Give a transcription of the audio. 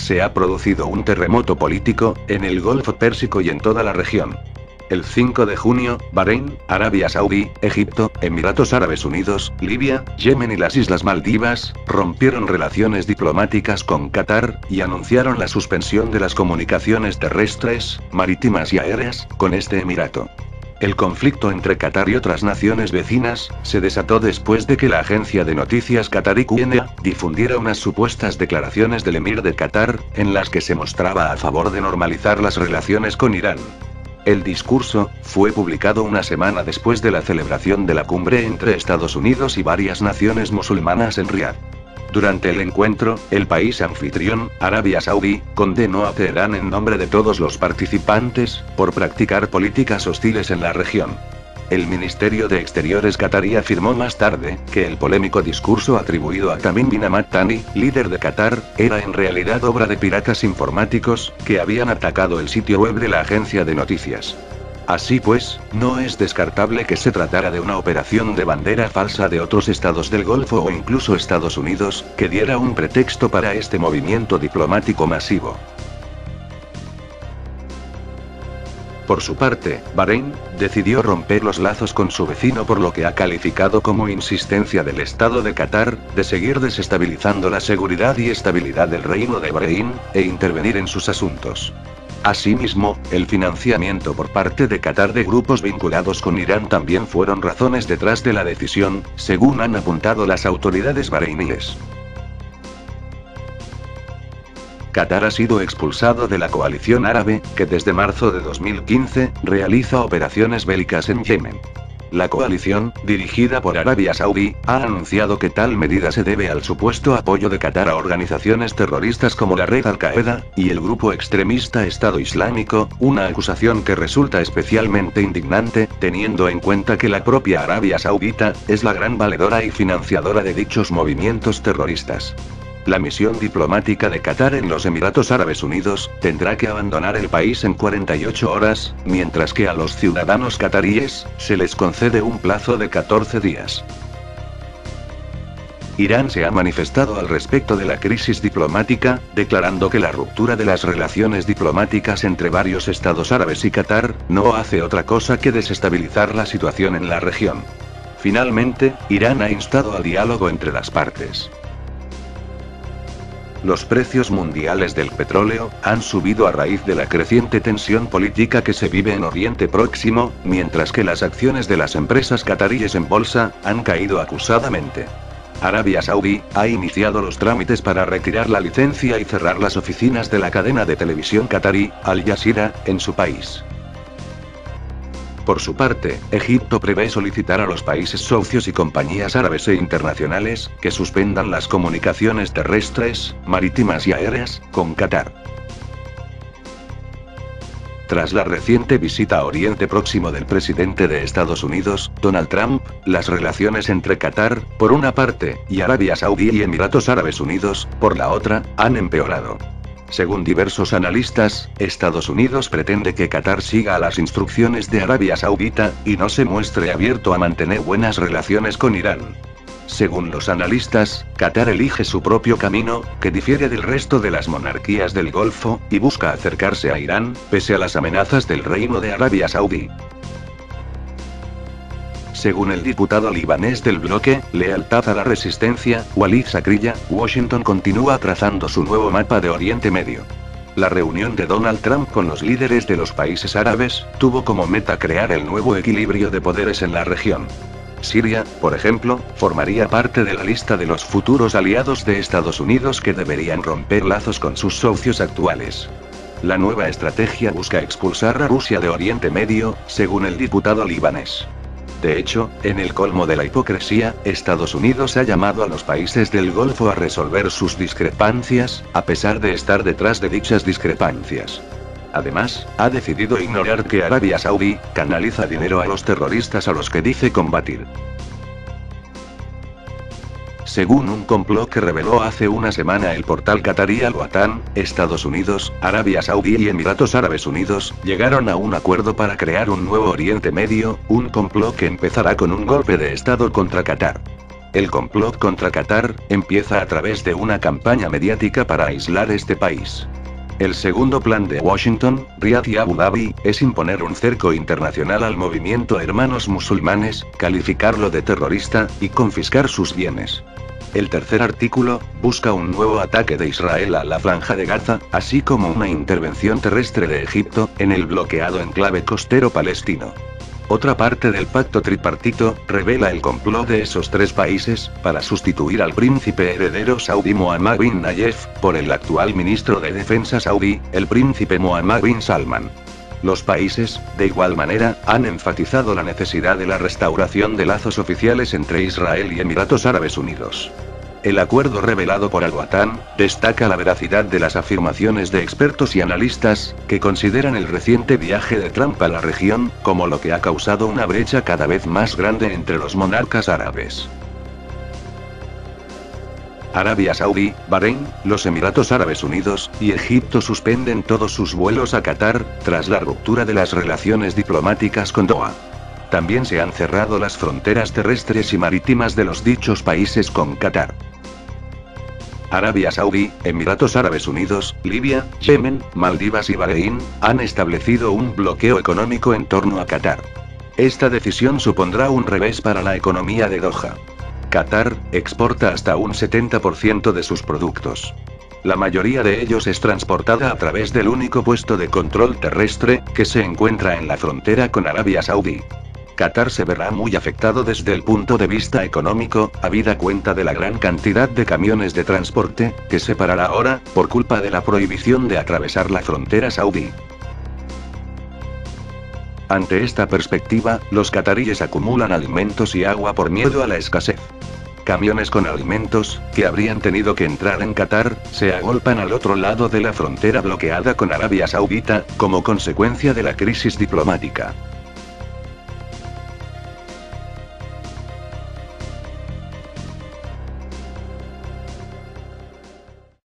se ha producido un terremoto político, en el Golfo Pérsico y en toda la región. El 5 de junio, Bahrein, Arabia Saudí, Egipto, Emiratos Árabes Unidos, Libia, Yemen y las Islas Maldivas, rompieron relaciones diplomáticas con Qatar, y anunciaron la suspensión de las comunicaciones terrestres, marítimas y aéreas, con este emirato. El conflicto entre Qatar y otras naciones vecinas, se desató después de que la agencia de noticias qatarí QNA, difundiera unas supuestas declaraciones del emir de Qatar, en las que se mostraba a favor de normalizar las relaciones con Irán. El discurso fue publicado una semana después de la celebración de la cumbre entre Estados Unidos y varias naciones musulmanas en Riad. Durante el encuentro, el país anfitrión, Arabia Saudí, condenó a Teherán en nombre de todos los participantes, por practicar políticas hostiles en la región. El Ministerio de Exteriores qatarí afirmó más tarde, que el polémico discurso atribuido a Tamim bin Hamad Thani, líder de Qatar, era en realidad obra de piratas informáticos, que habían atacado el sitio web de la agencia de noticias. Así pues, no es descartable que se tratara de una operación de bandera falsa de otros estados del Golfo o incluso Estados Unidos, que diera un pretexto para este movimiento diplomático masivo. Por su parte, Bahrein decidió romper los lazos con su vecino por lo que ha calificado como insistencia del Estado de Qatar, de seguir desestabilizando la seguridad y estabilidad del Reino de Bahrein, e intervenir en sus asuntos. Asimismo, el financiamiento por parte de Qatar de grupos vinculados con Irán también fueron razones detrás de la decisión, según han apuntado las autoridades bahreiníes. Qatar ha sido expulsado de la coalición árabe, que desde marzo de 2015, realiza operaciones bélicas en Yemen. La coalición, dirigida por Arabia Saudí, ha anunciado que tal medida se debe al supuesto apoyo de Qatar a organizaciones terroristas como la Red Al-Qaeda, y el grupo extremista Estado Islámico, una acusación que resulta especialmente indignante, teniendo en cuenta que la propia Arabia Saudita, es la gran valedora y financiadora de dichos movimientos terroristas. La misión diplomática de Qatar en los Emiratos Árabes Unidos, tendrá que abandonar el país en 48 horas, mientras que a los ciudadanos qataríes, se les concede un plazo de 14 días. Irán se ha manifestado al respecto de la crisis diplomática, declarando que la ruptura de las relaciones diplomáticas entre varios estados árabes y Qatar, no hace otra cosa que desestabilizar la situación en la región. Finalmente, Irán ha instado al diálogo entre las partes. Los precios mundiales del petróleo han subido a raíz de la creciente tensión política que se vive en Oriente Próximo, mientras que las acciones de las empresas qataríes en bolsa han caído acusadamente. Arabia Saudí ha iniciado los trámites para retirar la licencia y cerrar las oficinas de la cadena de televisión qatarí, Al Jazeera, en su país. Por su parte, Egipto prevé solicitar a los países socios y compañías árabes e internacionales, que suspendan las comunicaciones terrestres, marítimas y aéreas, con Qatar. Tras la reciente visita a Oriente Próximo del presidente de Estados Unidos, Donald Trump, las relaciones entre Qatar, por una parte, y Arabia Saudí y Emiratos Árabes Unidos, por la otra, han empeorado. Según diversos analistas, Estados Unidos pretende que Qatar siga a las instrucciones de Arabia Saudita, y no se muestre abierto a mantener buenas relaciones con Irán. Según los analistas, Qatar elige su propio camino, que difiere del resto de las monarquías del Golfo, y busca acercarse a Irán, pese a las amenazas del Reino de Arabia Saudí. Según el diputado libanés del bloque, Lealtad a la Resistencia, Walid Sakrilla, Washington continúa trazando su nuevo mapa de Oriente Medio. La reunión de Donald Trump con los líderes de los países árabes, tuvo como meta crear el nuevo equilibrio de poderes en la región. Siria, por ejemplo, formaría parte de la lista de los futuros aliados de Estados Unidos que deberían romper lazos con sus socios actuales. La nueva estrategia busca expulsar a Rusia de Oriente Medio, según el diputado libanés. De hecho, en el colmo de la hipocresía, Estados Unidos ha llamado a los países del Golfo a resolver sus discrepancias, a pesar de estar detrás de dichas discrepancias. Además, ha decidido ignorar que Arabia Saudí canaliza dinero a los terroristas a los que dice combatir. Según un complot que reveló hace una semana el portal qatarí Al-Watan, Estados Unidos, Arabia Saudí y Emiratos Árabes Unidos, llegaron a un acuerdo para crear un nuevo Oriente Medio, un complot que empezará con un golpe de Estado contra Qatar. El complot contra Qatar empieza a través de una campaña mediática para aislar este país. El segundo plan de Washington, Riad y Abu Dhabi es imponer un cerco internacional al movimiento Hermanos Musulmanes, calificarlo de terrorista y confiscar sus bienes. El tercer artículo busca un nuevo ataque de Israel a la Franja de Gaza, así como una intervención terrestre de Egipto en el bloqueado enclave costero palestino. Otra parte del pacto tripartito revela el complot de esos tres países para sustituir al príncipe heredero saudí Mohammed bin Nayef por el actual ministro de Defensa saudí, el príncipe Mohammed bin Salman. Los países, de igual manera, han enfatizado la necesidad de la restauración de lazos oficiales entre Israel y Emiratos Árabes Unidos. El acuerdo revelado por Al-Watan destaca la veracidad de las afirmaciones de expertos y analistas, que consideran el reciente viaje de Trump a la región como lo que ha causado una brecha cada vez más grande entre los monarcas árabes. Arabia Saudí, Bahrein, los Emiratos Árabes Unidos y Egipto suspenden todos sus vuelos a Qatar, tras la ruptura de las relaciones diplomáticas con Doha. También se han cerrado las fronteras terrestres y marítimas de los dichos países con Qatar. Arabia Saudí, Emiratos Árabes Unidos, Libia, Yemen, Maldivas y Bahrein han establecido un bloqueo económico en torno a Qatar. Esta decisión supondrá un revés para la economía de Doha. Qatar exporta hasta un 70% de sus productos. La mayoría de ellos es transportada a través del único puesto de control terrestre, que se encuentra en la frontera con Arabia Saudí. Qatar se verá muy afectado desde el punto de vista económico, habida cuenta de la gran cantidad de camiones de transporte que se parará ahora, por culpa de la prohibición de atravesar la frontera saudí. Ante esta perspectiva, los cataríes acumulan alimentos y agua por miedo a la escasez. Camiones con alimentos, que habrían tenido que entrar en Qatar, se agolpan al otro lado de la frontera bloqueada con Arabia Saudita, como consecuencia de la crisis diplomática.